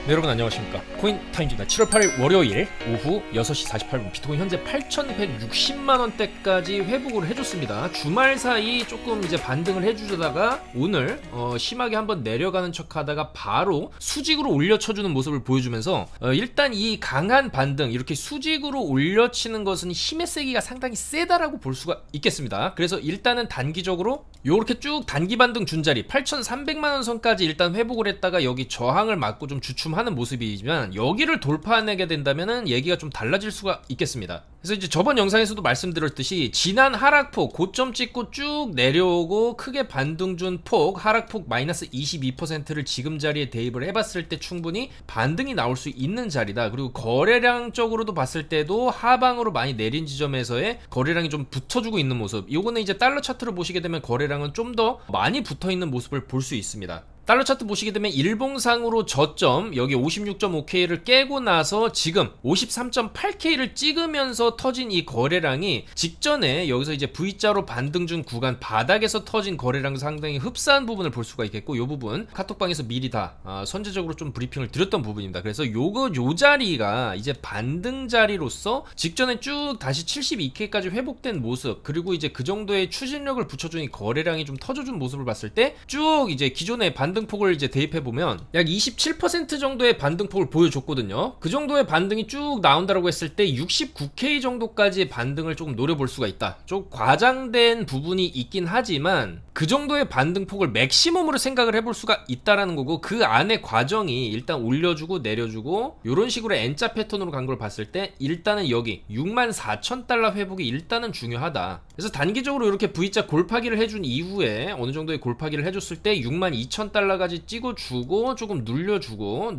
네, 여러분 안녕하십니까. 코인타임즈입니다. 7월 8일 월요일 오후 6시 48분 비트코인 현재 8,160만원대까지 회복을 해줬습니다. 주말 사이 조금 이제 반등을 해주다가 오늘 심하게 한번 내려가는 척 하다가 바로 수직으로 올려쳐주는 모습을 보여주면서 일단 이 강한 반등, 이렇게 수직으로 올려치는 것은 힘의 세기가 상당히 세다라고 볼 수가 있겠습니다. 그래서 일단은 단기적으로 요렇게 쭉 단기 반등 준자리 8,300만원 선까지 일단 회복을 했다가 여기 저항을 맞고 좀 주춤하는 모습이지만, 여기를 돌파하게 된다면은 얘기가 좀 달라질 수가 있겠습니다. 그래서 이제 저번 영상에서도 말씀드렸듯이 지난 하락폭 고점 찍고 쭉 내려오고 크게 반등 준 폭, 하락폭 마이너스 22%를 지금 자리에 대입을 해봤을 때 충분히 반등이 나올 수 있는 자리다. 그리고 거래량적으로도 봤을 때도 하방으로 많이 내린 지점에서의 거래량이 좀 붙어주고 있는 모습, 요거는 이제 달러 차트로 보시게 되면 거래량은 좀 더 많이 붙어있는 모습을 볼 수 있습니다. 달러 차트 보시게 되면 일봉상으로 저점 여기 56.5K를 깨고 나서 지금 53.8K를 찍으면서 터진 이 거래량이 직전에 여기서 이제 V자로 반등 준 구간 바닥에서 터진 거래량 상당히 흡사한 부분을 볼 수가 있겠고, 요 부분 카톡방에서 미리 다 선제적으로 좀 브리핑을 드렸던 부분입니다. 그래서 요 자리가 이제 반등 자리로서 직전에 쭉 다시 72K까지 회복된 모습, 그리고 이제 그 정도의 추진력을 붙여준 이 거래량이 좀 터져준 모습을 봤을 때 쭉 이제 기존의 반등폭을 이제 대입해보면 약 27% 정도의 반등폭을 보여줬거든요. 그 정도의 반등이 쭉 나온다고 했을 때 69K 정도까지의 반등을 조금 노려볼 수가 있다. 좀 과장된 부분이 있긴 하지만 그 정도의 반등폭을 맥시멈으로 생각을 해볼 수가 있다라는 거고, 그 안에 과정이 일단 올려주고 내려주고 이런 식으로 N자 패턴으로 간 걸 봤을 때 일단은 여기 64,000달러 회복이 일단은 중요하다. 그래서 단기적으로 이렇게 V자 골파기를 해준 이후에 어느 정도의 골파기를 해줬을 때 62,000달러까지 찍어주고 조금 눌려주고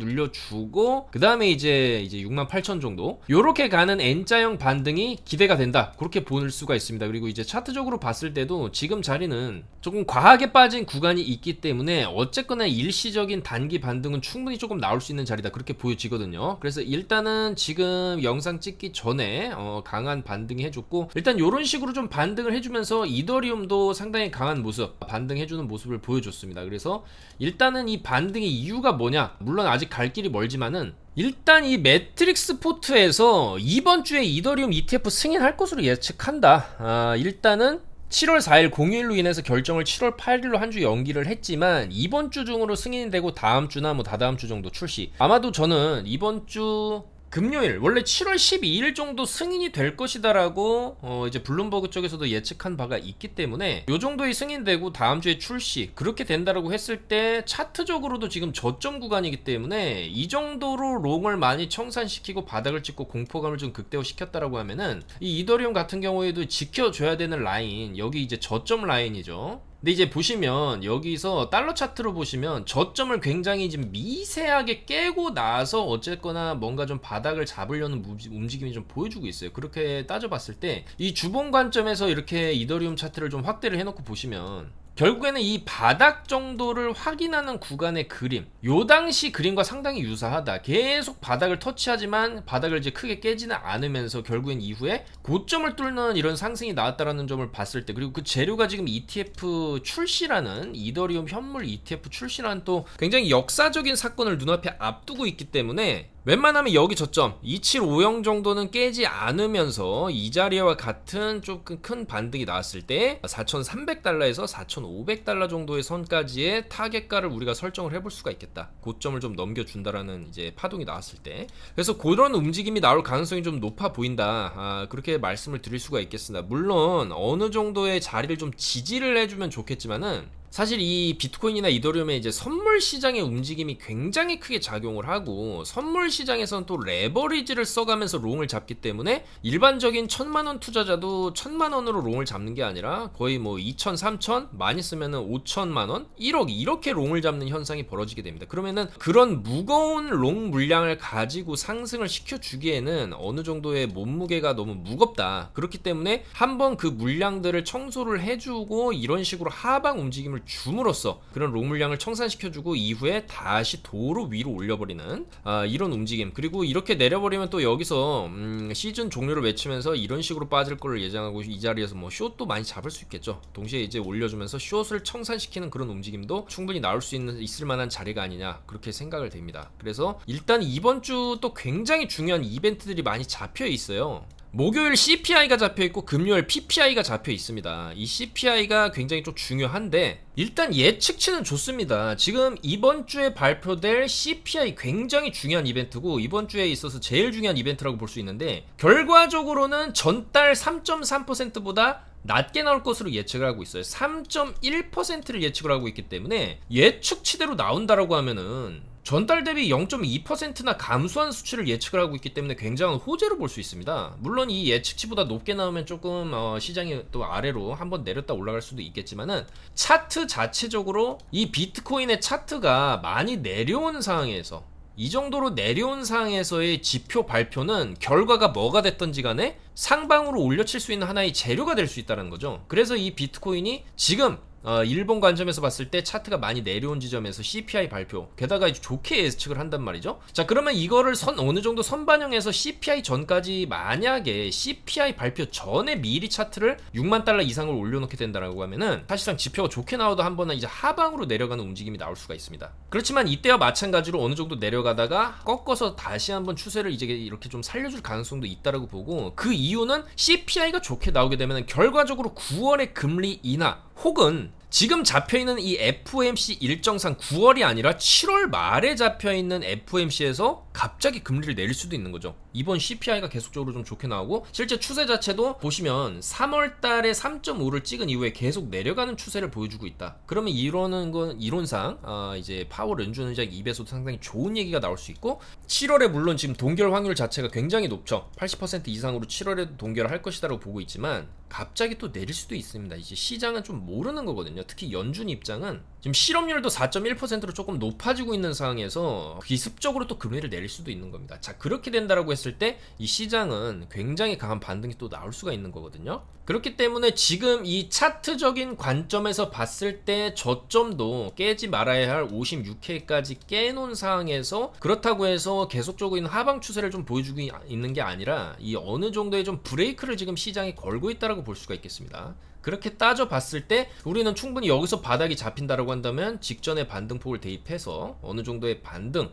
그 다음에 이제 68,000 정도 요렇게 가는 N자형 반등이 기대가 된다, 그렇게 볼 수가 있습니다. 그리고 이제 차트적으로 봤을 때도 지금 자리는 조금 과하게 빠진 구간이 있기 때문에 어쨌거나 일시적인 단기 반등은 충분히 조금 나올 수 있는 자리다, 그렇게 보여지거든요. 그래서 일단은 지금 영상 찍기 전에 강한 반등이 해줬고, 일단 요런 식으로 좀 반등을 해주면서 이더리움도 상당히 강한 모습, 반등해주는 모습을 보여줬습니다. 그래서 일단은 이 반등의 이유가 뭐냐, 물론 아직 갈 길이 멀지만은 일단 이 매트릭스 포트에서 이번 주에 이더리움 ETF 승인할 것으로 예측한다. 일단은 7월 4일 공휴일로 인해서 결정을 7월 8일로 한 주 연기를 했지만 이번 주 중으로 승인이 되고 다음 주나 뭐 다다음 주 정도 출시, 아마도 저는 이번 주 금요일, 원래 7월 12일 정도 승인이 될 것이다라고 이제 블룸버그 쪽에서도 예측한 바가 있기 때문에 요 정도의 승인되고 다음 주에 출시, 그렇게 된다라고 했을 때 차트적으로도 지금 저점 구간이기 때문에 이 정도로 롱을 많이 청산시키고 바닥을 찍고 공포감을 좀 극대화시켰다라고 하면은 이 이더리움 같은 경우에도 지켜줘야 되는 라인, 여기 이제 저점 라인이죠. 근데 이제 보시면 여기서 달러 차트로 보시면 저점을 굉장히 지금 미세하게 깨고 나서 어쨌거나 뭔가 좀 바닥을 잡으려는 움직임이 좀 보여주고 있어요. 그렇게 따져봤을 때 이 주봉 관점에서 이렇게 이더리움 차트를 좀 확대를 해놓고 보시면 결국에는 이 바닥 정도를 확인하는 구간의 그림, 요 당시 그림과 상당히 유사하다. 계속 바닥을 터치하지만 바닥을 이제 크게 깨지는 않으면서 결국엔 이후에 고점을 뚫는 이런 상승이 나왔다라는 점을 봤을 때, 그리고 그 재료가 지금 ETF 출시라는, 이더리움 현물 ETF 출시라는 또 굉장히 역사적인 사건을 눈앞에 앞두고 있기 때문에 웬만하면 여기 저점 2750 정도는 깨지 않으면서 이 자리와 같은 조금 큰 반등이 나왔을 때 4,300달러에서 4,500달러 정도의 선까지의 타겟가를 우리가 설정을 해볼 수가 있겠다. 고점을 좀 넘겨준다라는 이제 파동이 나왔을 때. 그래서 그런 움직임이 나올 가능성이 좀 높아 보인다. 그렇게 말씀을 드릴 수가 있겠습니다. 물론 어느 정도의 자리를 좀 지지를 해주면 좋겠지만은 사실 이 비트코인이나 이더리움의 이제 선물 시장의 움직임이 굉장히 크게 작용을 하고, 선물 시장에서는 또 레버리지를 써가면서 롱을 잡기 때문에 일반적인 1,000만원 투자자도 1,000만원으로 롱을 잡는 게 아니라 거의 뭐 2,000, 3,000, 많이 쓰면은 5,000만원, 1억 이렇게 롱을 잡는 현상이 벌어지게 됩니다. 그러면은 그런 무거운 롱 물량을 가지고 상승을 시켜주기에는 어느 정도의 몸무게가 너무 무겁다. 그렇기 때문에 한번 그 물량들을 청소를 해주고 이런 식으로 하방 움직임을 힘을 줌으로써 그런 롱 물량을 청산시켜주고 이후에 다시 도로 위로 올려버리는 이런 움직임. 그리고 이렇게 내려버리면 또 여기서 시즌 종료를 외치면서 이런 식으로 빠질 걸 예상하고 이 자리에서 뭐 숏도 많이 잡을 수 있겠죠. 동시에 이제 올려주면서 숏을 청산시키는 그런 움직임도 충분히 나올 수 있을 만한 자리가 아니냐, 그렇게 생각을 됩니다. 그래서 일단 이번 주 또 굉장히 중요한 이벤트들이 많이 잡혀 있어요. 목요일 CPI가 잡혀있고 금요일 PPI가 잡혀있습니다. 이 CPI가 굉장히 좀 중요한데 일단 예측치는 좋습니다. 지금 이번 주에 발표될 CPI 굉장히 중요한 이벤트고 이번 주에 있어서 제일 중요한 이벤트라고 볼 수 있는데 결과적으로는 전달 3.3%보다 낮게 나올 것으로 예측을 하고 있어요. 3.1%를 예측을 하고 있기 때문에 예측치대로 나온다라고 하면은 전달 대비 0.2%나 감소한 수치를 예측을 하고 있기 때문에 굉장한 호재로 볼 수 있습니다. 물론 이 예측치보다 높게 나오면 조금 시장이 또 아래로 한번 내렸다 올라갈 수도 있겠지만은 차트 자체적으로 이 비트코인의 차트가 많이 내려온 상황에서 이 정도로 내려온 상황에서의 지표 발표는 결과가 뭐가 됐던지 간에 상방으로 올려칠 수 있는 하나의 재료가 될 수 있다는 거죠. 그래서 이 비트코인이 지금 일본 관점에서 봤을 때 차트가 많이 내려온 지점에서 CPI 발표, 게다가 좋게 예측을 한단 말이죠. 자, 그러면 이거를 어느 정도 선반영해서 CPI 전까지 만약에 CPI 발표 전에 미리 차트를 6만 달러 이상을 올려놓게 된다라고 하면은 사실상 지표가 좋게 나와도 한 번은 이제 하방으로 내려가는 움직임이 나올 수가 있습니다. 그렇지만 이때와 마찬가지로 어느 정도 내려가다가 꺾어서 다시 한번 추세를 이제 이렇게 좀 살려줄 가능성도 있다라고 보고, 그 이유는 CPI가 좋게 나오게 되면 결과적으로 9월의 금리 인하 혹은 지금 잡혀있는 이 FOMC 일정상 9월이 아니라 7월 말에 잡혀있는 FOMC에서 갑자기 금리를 내릴 수도 있는 거죠. 이번 CPI가 계속적으로 좀 좋게 나오고 실제 추세 자체도 보시면 3월 달에 3.5를 찍은 이후에 계속 내려가는 추세를 보여주고 있다. 그러면 이러는 건 이론상 이제 파월 연준 의장 입에서도 상당히 좋은 얘기가 나올 수 있고, 7월에 물론 지금 동결 확률 자체가 굉장히 높죠. 80% 이상으로 7월에도 동결을 할 것이다라고 보고 있지만 갑자기 또 내릴 수도 있습니다. 이제 시장은 좀 모르는 거거든요. 특히 연준 입장은 지금 실업률도 4.1%로 조금 높아지고 있는 상황에서 기습적으로 또 금리를 내릴 수도 있는 겁니다. 자, 그렇게 된다라고 했을 때 이 시장은 굉장히 강한 반등이 또 나올 수가 있는 거거든요. 그렇기 때문에 지금 이 차트적인 관점에서 봤을 때 저점도 깨지 말아야 할 56K까지 깨놓은 상황에서 그렇다고 해서 계속적으로 있는 하방 추세를 좀 보여주고 있는 게 아니라 이 어느 정도의 좀 브레이크를 지금 시장이 걸고 있다라고 볼 수가 있겠습니다. 그렇게 따져봤을 때 우리는 충분히 여기서 바닥이 잡힌다라고 한다면 직전의 반등폭을 대입해서 어느 정도의 반등,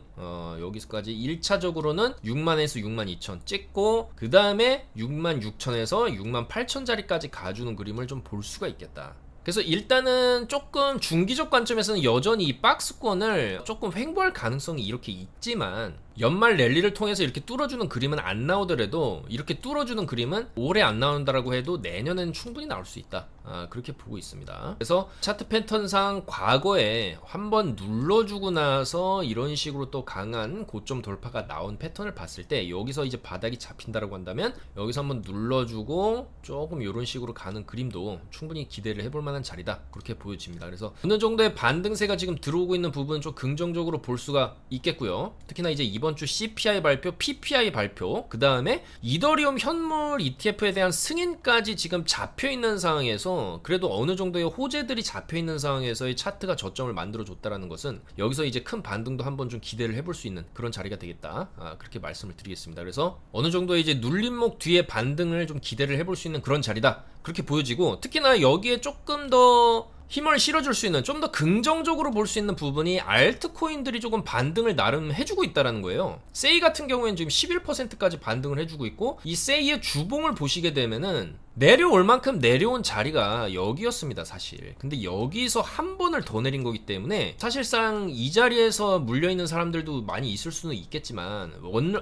여기서까지 1차적으로는 6만에서 6만 2천 찍고 그 다음에 6만 6천에서 6만 8천 자리까지 가주는 그림을 좀 볼 수가 있겠다. 그래서 일단은 조금 중기적 관점에서는 여전히 이 박스권을 조금 횡보할 가능성이 이렇게 있지만 연말 랠리를 통해서 이렇게 뚫어주는 그림은 안 나오더라도 이렇게 뚫어주는 그림은 올해 안 나온다라고 해도 내년에는 충분히 나올 수 있다. 그렇게 보고 있습니다. 그래서 차트 패턴상 과거에 한번 눌러주고 나서 이런 식으로 또 강한 고점 돌파가 나온 패턴을 봤을 때 여기서 이제 바닥이 잡힌다라고 한다면 여기서 한번 눌러주고 조금 이런 식으로 가는 그림도 충분히 기대를 해볼 만한 자리다, 그렇게 보여집니다. 그래서 어느 정도의 반등세가 지금 들어오고 있는 부분은 좀 긍정적으로 볼 수가 있겠고요. 특히나 이제 이번 주 CPI 발표, PPI 발표, 그 다음에 이더리움 현물 ETF에 대한 승인까지 지금 잡혀있는 상황에서 그래도 어느 정도의 호재들이 잡혀있는 상황에서의 차트가 저점을 만들어줬다라는 것은 여기서 이제 큰 반등도 한번 좀 기대를 해볼 수 있는 그런 자리가 되겠다, 그렇게 말씀을 드리겠습니다. 그래서 어느 정도의 이제 눌림목 뒤에 반등을 좀 기대를 해볼 수 있는 그런 자리다, 그렇게 보여지고, 특히나 여기에 조금 더 힘을 실어줄 수 있는, 좀 더 긍정적으로 볼 수 있는 부분이 알트코인들이 조금 반등을 나름 해주고 있다는 거예요. 세이 같은 경우에는 지금 11%까지 반등을 해주고 있고, 이 세이의 주봉을 보시게 되면은 내려올 만큼 내려온 자리가 여기였습니다, 사실. 근데 여기서 한 번을 더 내린 거기 때문에 사실상 이 자리에서 물려있는 사람들도 많이 있을 수는 있겠지만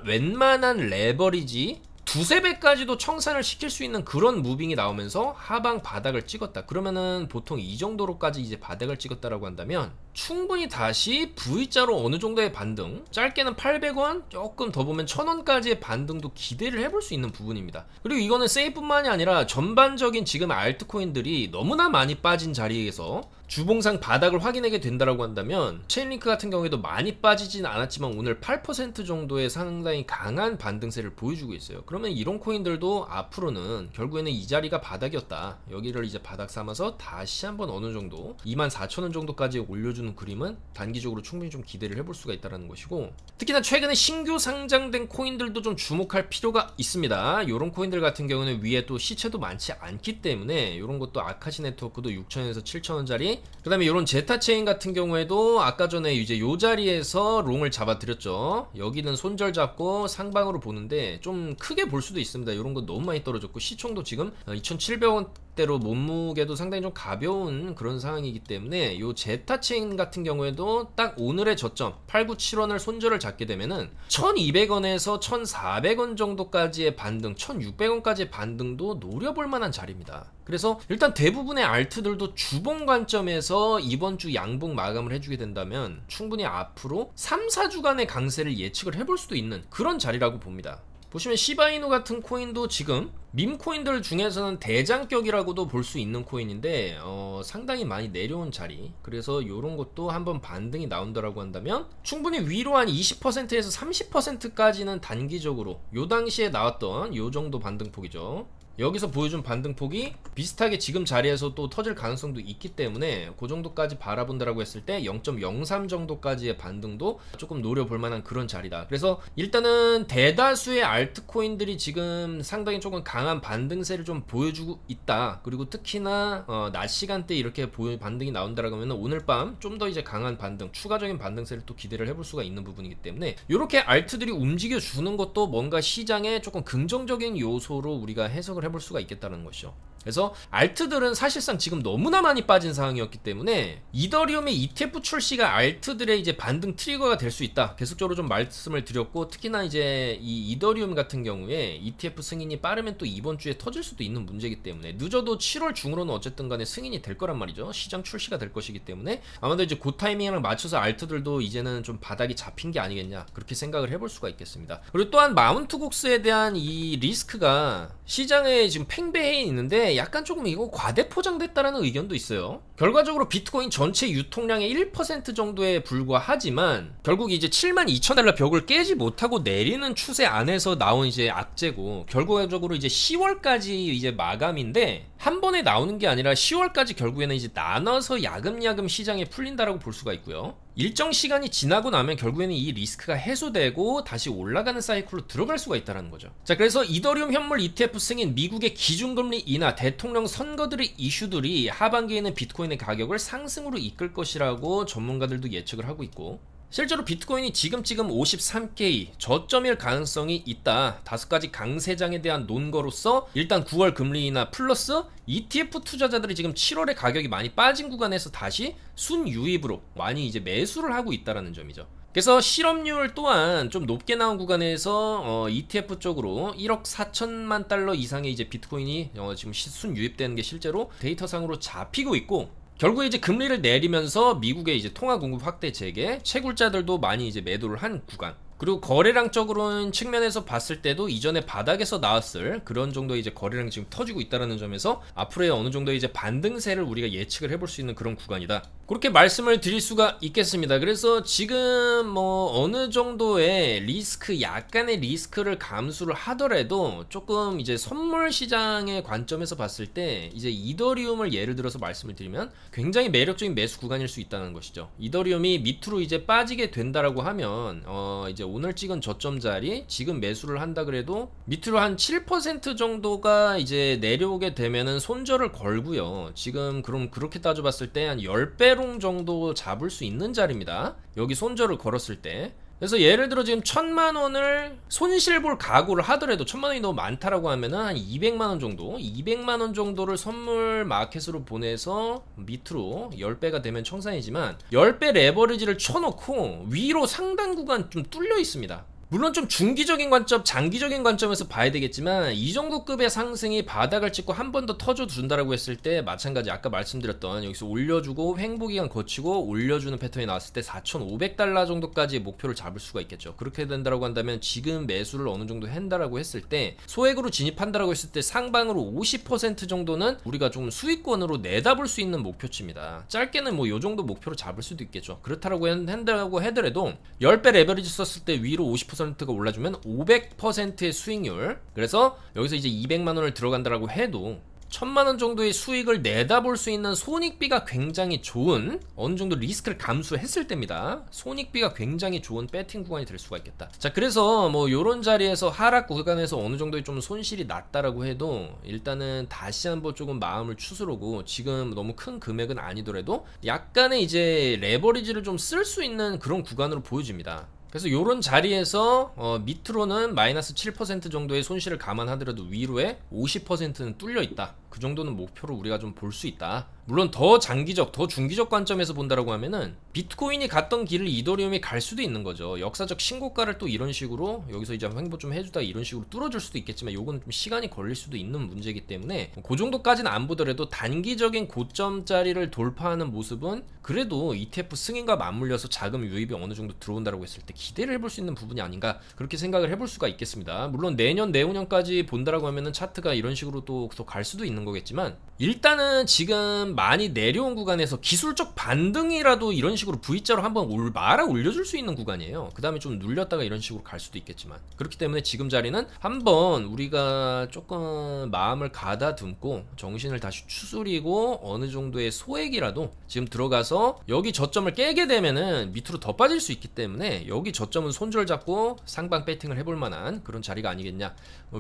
웬만한 레버리지 두세 배까지도 청산을 시킬 수 있는 그런 무빙이 나오면서 하방 바닥을 찍었다. 그러면은 보통 이 정도로까지 이제 바닥을 찍었다라고 한다면 충분히 다시 V자로 어느 정도의 반등, 짧게는 800원, 조금 더 보면 1000원까지의 반등도 기대를 해볼 수 있는 부분입니다. 그리고 이거는 세이뿐만이 아니라 전반적인 지금 알트코인들이 너무나 많이 빠진 자리에서 주봉상 바닥을 확인하게 된다라고 한다면 체인링크 같은 경우에도 많이 빠지진 않았지만 오늘 8% 정도의 상당히 강한 반등세를 보여주고 있어요. 그러면 이런 코인들도 앞으로는 결국에는 이 자리가 바닥이었다, 여기를 이제 바닥 삼아서 다시 한번 어느 정도 24,000원 정도까지 올려주는 그림은 단기적으로 충분히 좀 기대를 해볼 수가 있다는 것이고, 특히나 최근에 신규 상장된 코인들도 좀 주목할 필요가 있습니다. 이런 코인들 같은 경우는 위에 또 시체도 많지 않기 때문에 이런 것도 아카시 네트워크도 6,000원에서 7,000원짜리, 그 다음에 이런 제타체인 같은 경우에도 아까 전에 이제 요 자리에서 롱을 잡아드렸죠. 여기는 손절 잡고 상방으로 보는데 좀 크게 볼 수도 있습니다. 이런 거 너무 많이 떨어졌고 시총도 지금 2,700원대로 몸무게도 상당히 좀 가벼운 그런 상황이기 때문에 요 제타체인 같은 경우에도 딱 오늘의 저점 897원을 손절을 잡게 되면은 1,200원에서 1,400원 정도까지의 반등, 1,600원까지의 반등도 노려볼 만한 자리입니다. 그래서 일단 대부분의 알트들도 주봉 관점에서 이번 주 양봉 마감을 해주게 된다면 충분히 앞으로 3, 4주간의 강세를 예측을 해볼 수도 있는 그런 자리라고 봅니다. 보시면 시바이누 같은 코인도 지금 밈코인들 중에서는 대장격이라고도 볼 수 있는 코인인데 상당히 많이 내려온 자리, 그래서 이런 것도 한번 반등이 나온다라고 한다면 충분히 위로 한 20%에서 30%까지는 단기적으로 요 당시에 나왔던 요 정도 반등폭이죠. 여기서 보여준 반등폭이 비슷하게 지금 자리에서 또 터질 가능성도 있기 때문에 그 정도까지 바라본다라고 했을 때 0.03 정도까지의 반등도 조금 노려볼 만한 그런 자리다. 그래서 일단은 대다수의 알트코인들이 지금 상당히 조금 강한 반등세를 좀 보여주고 있다. 그리고 특히나 낮 시간대 이렇게 반등이 나온다라고 하면 오늘 밤 좀 더 이제 강한 반등, 추가적인 반등세를 또 기대를 해볼 수가 있는 부분이기 때문에 이렇게 알트들이 움직여 주는 것도 뭔가 시장에 조금 긍정적인 요소로 우리가 해석을 해볼 수가 있겠다는 것이죠. 그래서 알트들은 사실상 지금 너무나 많이 빠진 상황이었기 때문에 이더리움의 ETF 출시가 알트들의 이제 반등 트리거가 될 수 있다, 계속적으로 좀 말씀을 드렸고, 특히나 이제 이 이더리움 같은 경우에 ETF 승인이 빠르면 또 이번 주에 터질 수도 있는 문제이기 때문에 늦어도 7월 중으로는 어쨌든 간에 승인이 될 거란 말이죠. 시장 출시가 될 것이기 때문에 아마도 이제 그 타이밍을 맞춰서 알트들도 이제는 좀 바닥이 잡힌 게 아니겠냐, 그렇게 생각을 해볼 수가 있겠습니다. 그리고 또한 마운트곡스에 대한 이 리스크가 시장에 지금 팽배해 있는데 약간 조금 이거 과대 포장됐다라는 의견도 있어요. 결과적으로 비트코인 전체 유통량의 1% 정도에 불과하지만 결국 이제 72,000달러 벽을 깨지 못하고 내리는 추세 안에서 나온 이제 악재고, 결과적으로 이제 10월까지 이제 마감인데 한 번에 나오는 게 아니라 10월까지 결국에는 이제 나눠서 야금야금 시장에 풀린다라고 볼 수가 있고요. 일정 시간이 지나고 나면 결국에는 이 리스크가 해소되고 다시 올라가는 사이클로 들어갈 수가 있다는 거죠. 자, 그래서 이더리움 현물 ETF 승인, 미국의 기준금리 인하, 대통령 선거들의 이슈들이 하반기에는 비트코인의 가격을 상승으로 이끌 것이라고 전문가들도 예측을 하고 있고, 실제로 비트코인이 지금 53K 저점일 가능성이 있다. 5가지 강세장에 대한 논거로서 일단 9월 금리 인하 플러스 ETF 투자자들이 지금 7월에 가격이 많이 빠진 구간에서 다시 순유입으로 많이 이제 매수를 하고 있다는 점이죠. 그래서 실업률 또한 좀 높게 나온 구간에서 ETF 쪽으로 1억 4천만 달러 이상의 이제 비트코인이 지금 순유입되는 게 실제로 데이터상으로 잡히고 있고, 결국에 이제 금리를 내리면서 미국의 이제 통화 공급 확대 재개, 채굴자들도 많이 이제 매도를 한 구간, 그리고 거래량적으로는 측면에서 봤을 때도 이전에 바닥에서 나왔을 그런 정도의 이제 거래량이 지금 터지고 있다는 점에서 앞으로의 어느 정도의 이제 반등세를 우리가 예측을 해볼 수 있는 그런 구간이다, 그렇게 말씀을 드릴 수가 있겠습니다. 그래서 지금 뭐 어느 정도의 리스크, 약간의 리스크를 감수를 하더라도 조금 이제 선물 시장의 관점에서 봤을 때 이제 이더리움을 예를 들어서 말씀을 드리면 굉장히 매력적인 매수 구간일 수 있다는 것이죠. 이더리움이 밑으로 이제 빠지게 된다라고 하면 이제 오늘 찍은 저점 자리 지금 매수를 한다 그래도 밑으로 한 7% 정도가 이제 내려오게 되면은 손절을 걸고요. 지금 그럼 그렇게 따져봤을 때 한 10배롱 정도 잡을 수 있는 자리입니다. 여기 손절을 걸었을 때. 그래서 예를 들어 지금 1,000만원을 손실 볼 각오를 하더라도 1,000만원이 너무 많다라고 하면은 한 200만원 정도, 200만원 정도를 선물 마켓으로 보내서 밑으로 10배가 되면 청산이지만 10배 레버리지를 쳐놓고 위로 상단 구간 좀 뚫려 있습니다. 물론 좀 중기적인 관점, 장기적인 관점에서 봐야 되겠지만 이 정도 급의 상승이 바닥을 찍고 한 번 더 터져준다라고 했을 때 마찬가지 아까 말씀드렸던 여기서 올려주고 횡보기간 거치고 올려주는 패턴이 나왔을 때 4,500달러 정도까지 목표를 잡을 수가 있겠죠. 그렇게 된다라고 한다면 지금 매수를 어느 정도 한다라고 했을 때 소액으로 진입한다라고 했을 때 상방으로 50% 정도는 우리가 좀 수익권으로 내다볼 수 있는 목표치입니다. 짧게는 뭐 요 정도 목표로 잡을 수도 있겠죠. 그렇다라고 한다고 하더라도 10배 레버리지 썼을 때 위로 50%가 올라주면 500%의 수익률, 그래서 여기서 이제 200만원을 들어간다라고 해도 1000만원 정도의 수익을 내다볼 수 있는 손익비가 굉장히 좋은, 어느 정도 리스크를 감수했을 때입니다. 손익비가 굉장히 좋은 배팅 구간이 될 수가 있겠다. 자, 그래서 뭐 요런 자리에서 하락 구간에서 어느 정도의 좀 손실이 났다라고 해도 일단은 다시 한번 조금 마음을 추스르고, 지금 너무 큰 금액은 아니더라도 약간의 이제 레버리지를 좀 쓸 수 있는 그런 구간으로 보여집니다. 그래서 요런 자리에서 밑으로는 마이너스 7% 정도의 손실을 감안하더라도 위로에 50%는 뚫려 있다. 그 정도는 목표로 우리가 좀 볼 수 있다. 물론 더 장기적, 더 중기적 관점에서 본다라고 하면은 비트코인이 갔던 길을 이더리움이 갈 수도 있는 거죠. 역사적 신고가를 또 이런 식으로 여기서 이제 횡보 좀 해주다 이런 식으로 뚫어줄 수도 있겠지만 요건 좀 시간이 걸릴 수도 있는 문제이기 때문에 그 정도까지는 안 보더라도 단기적인 고점짜리를 돌파하는 모습은 그래도 ETF 승인과 맞물려서 자금 유입이 어느 정도 들어온다고 했을 때 기대를 해볼 수 있는 부분이 아닌가, 그렇게 생각을 해볼 수가 있겠습니다. 물론 내년 내후년까지 본다라고 하면은 차트가 이런 식으로 또 갈 수도 있는 거겠지만, 일단은 지금 많이 내려온 구간에서 기술적 반등이라도 이런 식으로 V자로 한번 말아 올려줄 수 있는 구간이에요. 그 다음에 좀 눌렸다가 이런 식으로 갈 수도 있겠지만, 그렇기 때문에 지금 자리는 한번 우리가 조금 마음을 가다듬고 정신을 다시 추스리고 어느 정도의 소액이라도 지금 들어가서 여기 저점을 깨게 되면은 밑으로 더 빠질 수 있기 때문에 여기 저점은 손절 잡고 상방 배팅을 해볼 만한 그런 자리가 아니겠냐.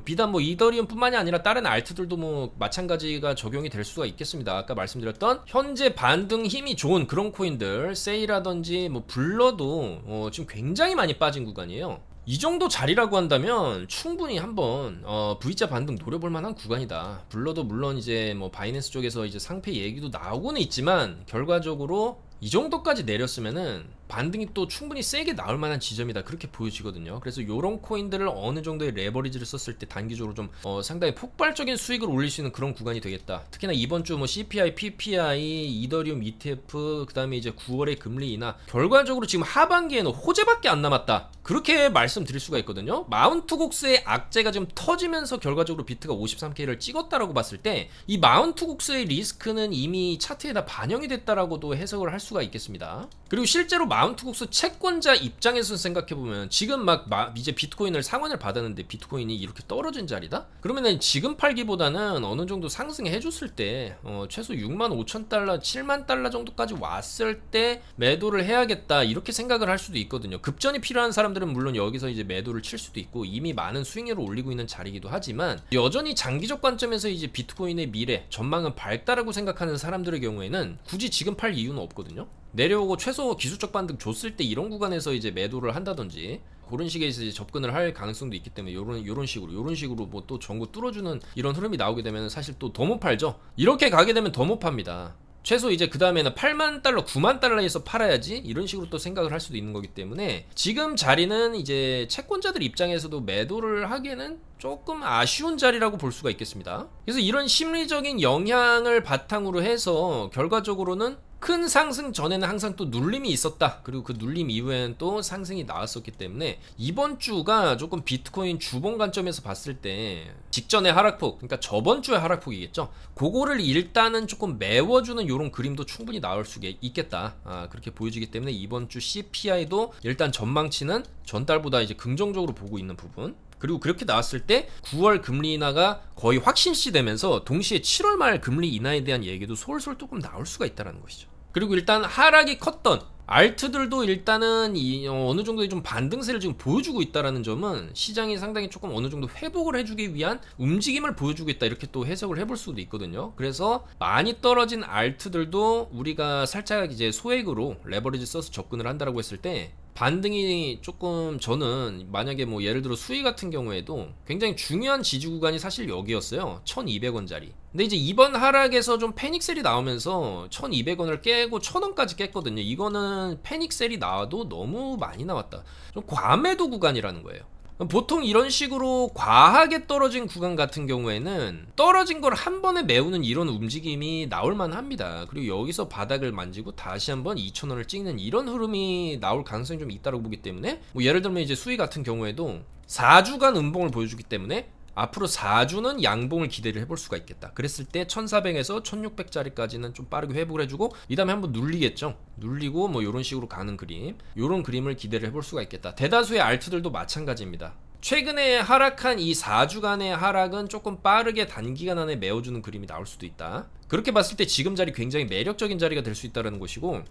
비단 뭐 이더리움 뿐만이 아니라 다른 알트들도 뭐 마찬가지가 적용이 될 수가 있겠습니다. 아까 말씀드렸던 현재 반등 힘이 좋은 그런 코인들, 세이라든지 뭐 블러도 지금 굉장히 많이 빠진 구간이에요. 이 정도 자리라고 한다면 충분히 한번 V자 반등 노려볼 만한 구간이다. 블러도 물론 이제 뭐 바이낸스 쪽에서 이제 상패 얘기도 나오고는 있지만 결과적으로 이 정도까지 내렸으면은 반등이 또 충분히 세게 나올 만한 지점이다, 그렇게 보여지거든요. 그래서 요런 코인들을 어느 정도의 레버리지를 썼을 때 단기적으로 좀 상당히 폭발적인 수익을 올릴 수 있는 그런 구간이 되겠다. 특히나 이번 주 뭐 CPI, PPI, 이더리움 ETF, 그 다음에 이제 9월의 금리 인하, 결과적으로 지금 하반기에는 호재밖에 안 남았다, 그렇게 말씀드릴 수가 있거든요. 마운트 곡스의 악재가 지금 터지면서 결과적으로 비트가 53K를 찍었다라고 봤을 때 이 마운트 곡스의 리스크는 이미 차트에다 반영이 됐다라고도 해석을 할 수가 있겠습니다. 그리고 실제로 마운트 곡스 채권자 입장에서 생각해보면 지금 막 이제 비트코인을 상환을 받았는데 비트코인이 이렇게 떨어진 자리다? 그러면은 지금 팔기보다는 어느 정도 상승해 줬을 때 최소 65,000달러, 7만 달러 정도까지 왔을 때 매도를 해야겠다, 이렇게 생각을 할 수도 있거든요. 급전이 필요한 사람들은 물론 여기서 이제 매도를 칠 수도 있고 이미 많은 수익률을 올리고 있는 자리이기도 하지만, 여전히 장기적 관점에서 이제 비트코인의 미래 전망은 밝다라고 생각하는 사람들의 경우에는 굳이 지금 팔 이유는 없거든요. 내려오고 최소 기술적 반등 줬을 때 이런 구간에서 이제 매도를 한다든지 그런 식의 이제 접근을 할 가능성도 있기 때문에 요런 식으로 뭐 또 전고 뚫어주는 이런 흐름이 나오게 되면 사실 또 더 못 팔죠. 이렇게 가게 되면 더 못 팝니다. 최소 이제 그 다음에는 8만 달러, 9만 달러에서 팔아야지, 이런 식으로 또 생각을 할 수도 있는 거기 때문에 지금 자리는 이제 채권자들 입장에서도 매도를 하기에는 조금 아쉬운 자리라고 볼 수가 있겠습니다. 그래서 이런 심리적인 영향을 바탕으로 해서 결과적으로는 큰 상승 전에는 항상 또 눌림이 있었다. 그리고 그 눌림 이후에는 또 상승이 나왔었기 때문에 이번 주가 조금 비트코인 주봉 관점에서 봤을 때 직전의 하락폭, 그러니까 저번 주의 하락폭이겠죠. 그거를 일단은 조금 메워주는 이런 그림도 충분히 나올 수 있겠다. 그렇게 보여지기 때문에 이번 주 CPI도 일단 전망치는 전달보다 이제 긍정적으로 보고 있는 부분. 그리고 그렇게 나왔을 때 9월 금리 인하가 거의 확신시 되면서 동시에 7월 말 금리 인하에 대한 얘기도 솔솔 조금 나올 수가 있다는 것이죠. 그리고 일단 하락이 컸던 알트들도 일단은 어느 정도의 좀 반등세를 지금 보여주고 있다는 점은 시장이 상당히 조금 어느 정도 회복을 해주기 위한 움직임을 보여주고 있다, 이렇게 또 해석을 해볼 수도 있거든요. 그래서 많이 떨어진 알트들도 우리가 살짝 이제 소액으로 레버리지 써서 접근을 한다라고 했을 때 반등이 조금, 저는 만약에 뭐 예를 들어 수위 같은 경우에도 굉장히 중요한 지지 구간이 사실 여기였어요. 1200원짜리. 근데 이제 이번 하락에서 좀 패닉셀이 나오면서 1200원을 깨고 1000원까지 깼거든요. 이거는 패닉셀이 나와도 너무 많이 나왔다. 좀 과매도 구간이라는 거예요. 보통 이런 식으로 과하게 떨어진 구간 같은 경우에는 떨어진 걸 한 번에 메우는 이런 움직임이 나올만 합니다. 그리고 여기서 바닥을 만지고 다시 한번 2,000원을 찍는 이런 흐름이 나올 가능성이 좀 있다고 보기 때문에, 뭐 예를 들면 이제 수위 같은 경우에도 4주간 음봉을 보여주기 때문에 앞으로 4주는 양봉을 기대를 해볼 수가 있겠다. 그랬을 때 1400에서 1600짜리까지는 좀 빠르게 회복을 해주고, 이 다음에 한번 눌리겠죠. 눌리고 뭐 이런 식으로 가는 그림, 이런 그림을 기대를 해볼 수가 있겠다. 대다수의 알트들도 마찬가지입니다. 최근에 하락한 이 4주간의 하락은 조금 빠르게 단기간 안에 메워주는 그림이 나올 수도 있다. 그렇게 봤을 때 지금 자리 굉장히 매력적인 자리가 될 수 있다는 것이고,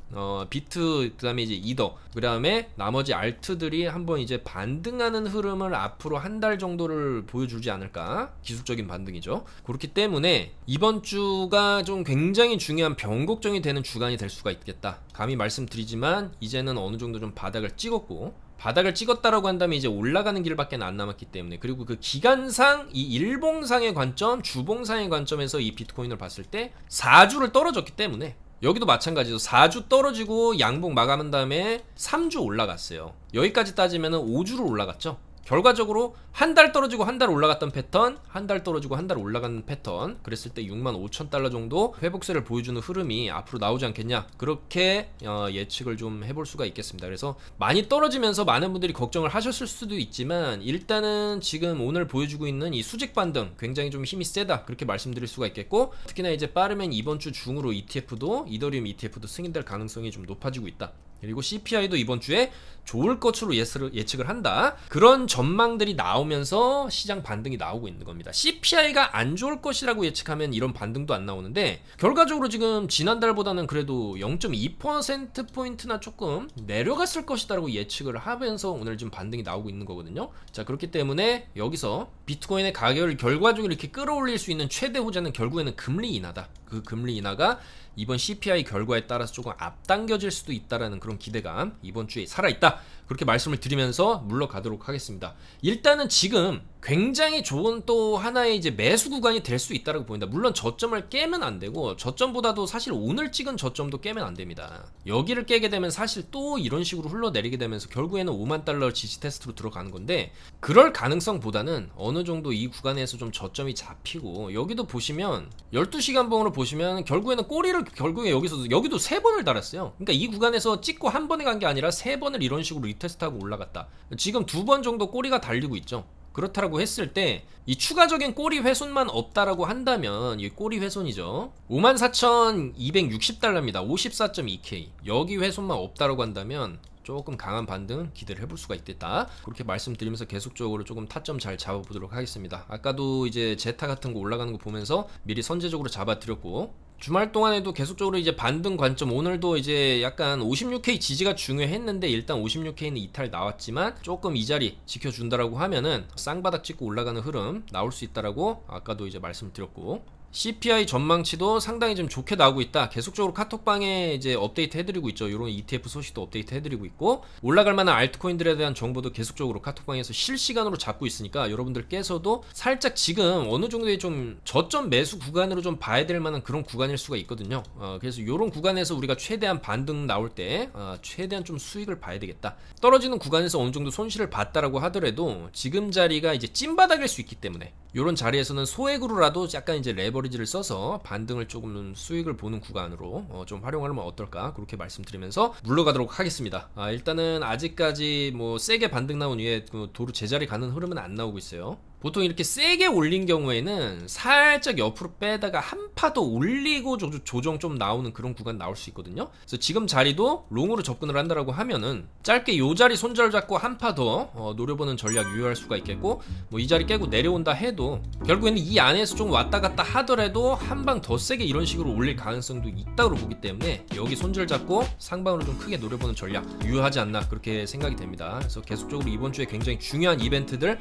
비트, 그 다음에 이제 이더, 그 다음에 나머지 알트들이 한번 이제 반등하는 흐름을 앞으로 한 달 정도를 보여주지 않을까. 기술적인 반등이죠. 그렇기 때문에 이번 주가 좀 굉장히 중요한 변곡점이 되는 주간이 될 수가 있겠다. 감히 말씀드리지만 이제는 어느 정도 좀 바닥을 찍었고, 바닥을 찍었다라고 한다면 이제 올라가는 길밖에 안 남았기 때문에, 그리고 그 기간상 이 일봉상의 관점, 주봉상의 관점에서 이 비트코인을 봤을 때 4주를 떨어졌기 때문에, 여기도 마찬가지로 4주 떨어지고 양봉 마감한 다음에 3주 올라갔어요. 여기까지 따지면 5주를 올라갔죠. 결과적으로 한 달 떨어지고 한 달 올라갔던 패턴, 한 달 떨어지고 한 달 올라가는 패턴, 그랬을 때 65,000달러 정도 회복세를 보여주는 흐름이 앞으로 나오지 않겠냐, 그렇게 예측을 좀 해볼 수가 있겠습니다. 그래서 많이 떨어지면서 많은 분들이 걱정을 하셨을 수도 있지만, 일단은 지금 오늘 보여주고 있는 이 수직 반등 굉장히 좀 힘이 세다, 그렇게 말씀드릴 수가 있겠고, 특히나 이제 빠르면 이번 주 중으로 ETF도, 이더리움 ETF도 승인될 가능성이 좀 높아지고 있다. 그리고 CPI도 이번 주에 좋을 것으로 예측을 한다. 그런 전망들이 나오면서 시장 반등이 나오고 있는 겁니다. CPI가 안 좋을 것이라고 예측하면 이런 반등도 안 나오는데, 결과적으로 지금 지난달보다는 그래도 0.2%포인트나 조금 내려갔을 것이다라고 예측을 하면서 오늘 지금 반등이 나오고 있는 거거든요. 자, 그렇기 때문에 여기서 비트코인의 가격을 결과적으로 이렇게 끌어올릴 수 있는 최대 호재는 결국에는 금리 인하다. 그 금리 인하가 이번 CPI 결과에 따라서 조금 앞당겨질 수도 있다라는 그런 기대감 이번 주에 살아있다, 그렇게 말씀을 드리면서 물러가도록 하겠습니다. 일단은 지금 굉장히 좋은 또 하나의 이제 매수 구간이 될 수 있다고 보인다. 물론 저점을 깨면 안 되고, 저점보다도 사실 오늘 찍은 저점도 깨면 안 됩니다. 여기를 깨게 되면 사실 또 이런 식으로 흘러내리게 되면서 결국에는 5만 달러 지지 테스트로 들어가는 건데, 그럴 가능성보다는 어느 정도 이 구간에서 좀 저점이 잡히고, 여기도 보시면 12시간 봉으로 보시면 결국에는 꼬리를 결국에 여기도 3번을 달았어요. 그러니까 이 구간에서 찍고 한 번에 간 게 아니라 3번을 이런 식으로 리테스트하고 올라갔다. 지금 2번 정도 꼬리가 달리고 있죠. 그렇다라고 했을 때 이 추가적인 꼬리 훼손만 없다라고 한다면, 이 꼬리 훼손이죠. 54,260달러입니다. 54.2K. 여기 훼손만 없다라고 한다면 조금 강한 반등 기대를 해볼 수가 있겠다, 그렇게 말씀드리면서 계속적으로 조금 타점 잘 잡아보도록 하겠습니다. 아까도 이제 제타 같은 거 올라가는 거 보면서 미리 선제적으로 잡아드렸고, 주말 동안에도 계속적으로 이제 반등 관점, 오늘도 이제 약간 56K 지지가 중요했는데 일단 56K는 이탈 나왔지만 조금 이 자리 지켜준다라고 하면은 쌍바닥 찍고 올라가는 흐름 나올 수 있다라고 아까도 이제 말씀드렸고, CPI 전망치도 상당히 좀 좋게 나오고 있다. 계속적으로 카톡방에 이제 업데이트 해드리고 있죠. 이런 ETF 소식도 업데이트 해드리고 있고, 올라갈 만한 알트코인들에 대한 정보도 계속적으로 카톡방에서 실시간으로 잡고 있으니까 여러분들께서도 살짝 지금 어느 정도의 좀 저점 매수 구간으로 좀 봐야 될 만한 그런 구간일 수가 있거든요. 그래서 이런 구간에서 우리가 최대한 반등 나올 때 최대한 좀 수익을 봐야 되겠다. 떨어지는 구간에서 어느 정도 손실을 봤다라고 하더라도 지금 자리가 이제 찐바닥일 수 있기 때문에 이런 자리에서는 소액으로라도 약간 이제 레버리지를 써서 반등을 조금 수익을 보는 구간으로 좀 활용하면 어떨까, 그렇게 말씀드리면서 물러가도록 하겠습니다. 일단은 아직까지 뭐 세게 반등 나온 이후에 도로 제자리 가는 흐름은 안 나오고 있어요. 보통 이렇게 세게 올린 경우에는 살짝 옆으로 빼다가 한 파 더 올리고 조정 좀 나오는 그런 구간 나올 수 있거든요. 그래서 지금 자리도 롱으로 접근을 한다라고 하면은 짧게 요 자리 손절 잡고 한 파 더 노려보는 전략 유효할 수가 있겠고, 뭐 이 자리 깨고 내려온다 해도 결국에는 이 안에서 좀 왔다 갔다 하더라도 한 방 더 세게 이런 식으로 올릴 가능성도 있다고 보기 때문에 여기 손절 잡고 상방으로 좀 크게 노려보는 전략 유효하지 않나, 그렇게 생각이 됩니다. 그래서 계속적으로 이번 주에 굉장히 중요한 이벤트들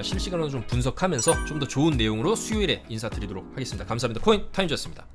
실시간으로 좀 분석하면서 좀 더 좋은 내용으로 수요일에 인사드리도록 하겠습니다. 감사합니다. 코인 타임즈였습니다.